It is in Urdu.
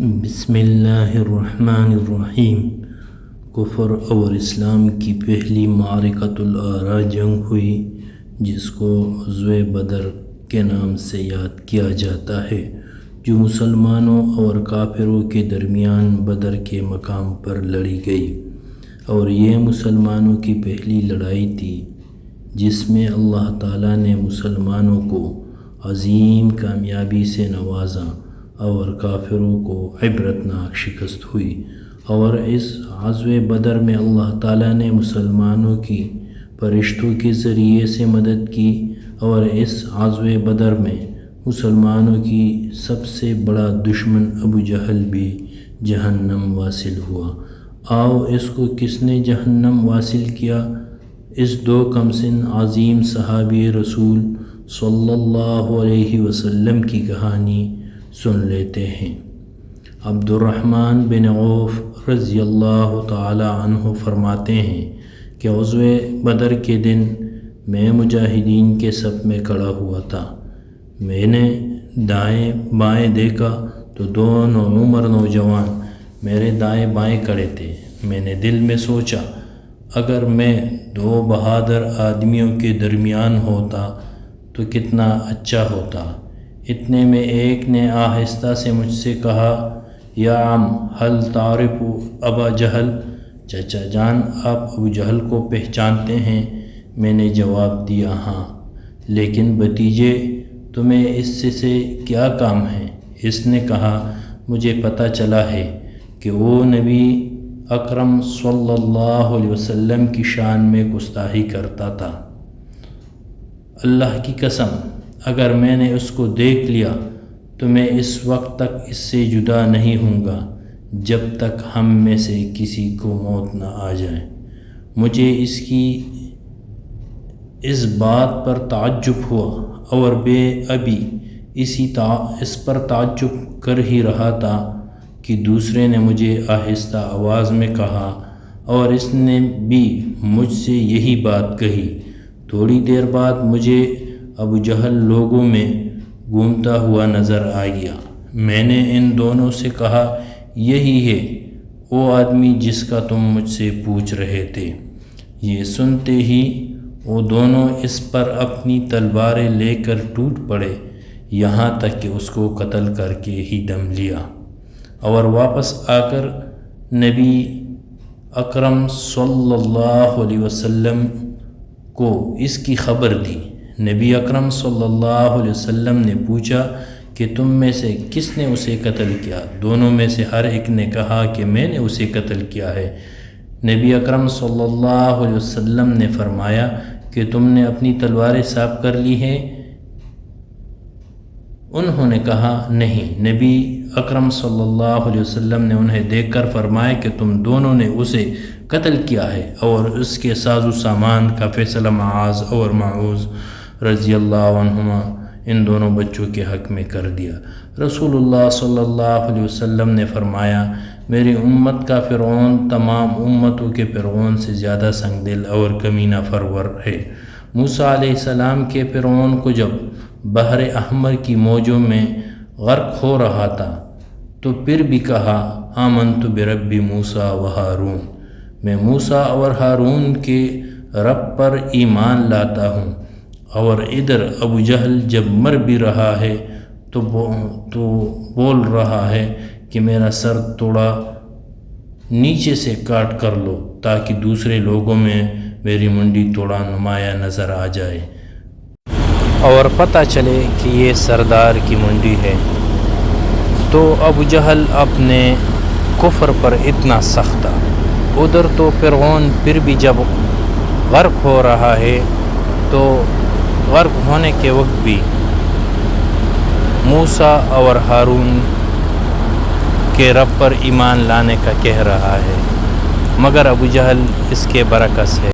بسم اللہ الرحمن الرحیم۔ کفر اور اسلام کی پہلی معرکۃ الآراء جنگ ہوئی، جس کو غزوہ بدر کے نام سے یاد کیا جاتا ہے، جو مسلمانوں اور کافروں کے درمیان بدر کے مقام پر لڑی گئی، اور یہ مسلمانوں کی پہلی لڑائی تھی جس میں اللہ تعالیٰ نے مسلمانوں کو عظیم کامیابی سے نوازا اور کافروں کو عبرتناک شکست ہوئی۔ اور اس غزوہ بدر میں اللہ تعالیٰ نے مسلمانوں کی فرشتوں کے ذریعے سے مدد کی، اور اس غزوہ بدر میں مسلمانوں کی سب سے بڑا دشمن ابو جہل بھی جہنم واصل ہوا۔ آؤ اس کو کس نے جہنم واصل کیا، اس دو کمسن عظیم صحابی رسول صلی اللہ علیہ وسلم کی کہانی سن لیتے ہیں۔ عبد الرحمن بن عوف رضی اللہ تعالی عنہ فرماتے ہیں کہ غزوہ بدر کے دن میں مجاہدین کے صف میں کھڑا ہوا تھا۔ میں نے دائیں بائیں دیکھا تو دونوں عمر نوجوان میرے دائیں بائیں کھڑے تھے۔ میں نے دل میں سوچا، اگر میں دو بہادر آدمیوں کے درمیان ہوتا تو کتنا اچھا ہوتا۔ اتنے میں ایک نے آہستہ سے مجھ سے کہا، یا عم حل تعرف ابا جہل، چچا جان آپ ابو جہل کو پہچانتے ہیں؟ میں نے جواب دیا، ہاں، لیکن بھتیجے تمہیں اس سے کیا کام ہے؟ اس نے کہا، مجھے پتہ چلا ہے کہ وہ نبی اکرم صلی اللہ علیہ وسلم کی شان میں گستاخی کرتا تھا۔ اللہ کی قسم، اگر میں نے اس کو دیکھ لیا تو میں اس وقت تک اس سے جدا نہیں ہوں گا جب تک ہم میں سے کسی کو موت نہ آ جائے۔ مجھے اس بات پر تعجب ہوا، اور بے ابھی اس پر تعجب کر ہی رہا تھا کہ دوسرے نے مجھے آہستہ آواز میں کہا، اور اس نے بھی مجھ سے یہی بات کہی۔ تھوڑی دیر بعد مجھے ابو جہل لوگوں میں گھومتا ہوا نظر آ گیا۔ میں نے ان دونوں سے کہا، یہی ہے وہ آدمی جس کا تم مجھ سے پوچھ رہے تھے۔ یہ سنتے ہی وہ دونوں اس پر اپنی تلواریں لے کر ٹوٹ پڑے، یہاں تک کہ اس کو قتل کر کے ہی دم لیا، اور واپس آ کر نبی اکرم صلی اللہ علیہ وسلم کو اس کی خبر دی۔ نبی اکرم صلی اللہ علیہ وسلم نے پوچھا کہ تم میں سے کس نے اسے قتل کیا؟ دونوں میں سے ہر ایک نے کہا کہ میں نے اسے قتل کیا ہے۔ نبی اکرم صلی اللہ علیہ وسلم نے فرمایا کہ تم نے اپنی تلواریں صاف کر لی ہیں؟ انہوں نے کہا، نہیں۔ نبی اکرم صلی اللہ علیہ وسلم نے انہیں دیکھ کر فرمایا کہ تم دونوں نے اسے قتل کیا ہے، اور اس کے ساز و سامان کا فیصلہ معاذ اور معوذ رضی اللہ عنہما ان دونوں بچوں کے حق میں کر دیا۔ رسول اللہ صلی اللہ علیہ وسلم نے فرمایا، میری امت کا فرعون تمام امتوں کے فرعون سے زیادہ سنگ دل اور کمینہ فرور ہے۔ موسیٰ علیہ السلام کے فرعون کو جب بحر احمر کی موجوں میں غرق ہو رہا تھا تو پھر بھی کہا، آمنت برب موسیٰ و ہارون، میں موسیٰ اور ہارون کے رب پر ایمان لاتا ہوں۔ اور ادھر ابو جہل جب مر بھی رہا ہے تو بول رہا ہے کہ میرا سر تھوڑا نیچے سے کاٹ کر لو تاکہ دوسرے لوگوں میں میری منڈی تھوڑا نمایاں نظر آ جائے اور پتہ چلے کہ یہ سردار کی منڈی ہے۔ تو ابو جہل اپنے کفر پر اتنا سخت تھا۔ ادھر تو فرعون پھر بھی جب غرق ہو رہا ہے تو غرق ہونے کے وقت بھی موسیٰ اور ہارون کے رب پر ایمان لانے کا کہہ رہا ہے، مگر ابو جہل اس کے برعکس ہے۔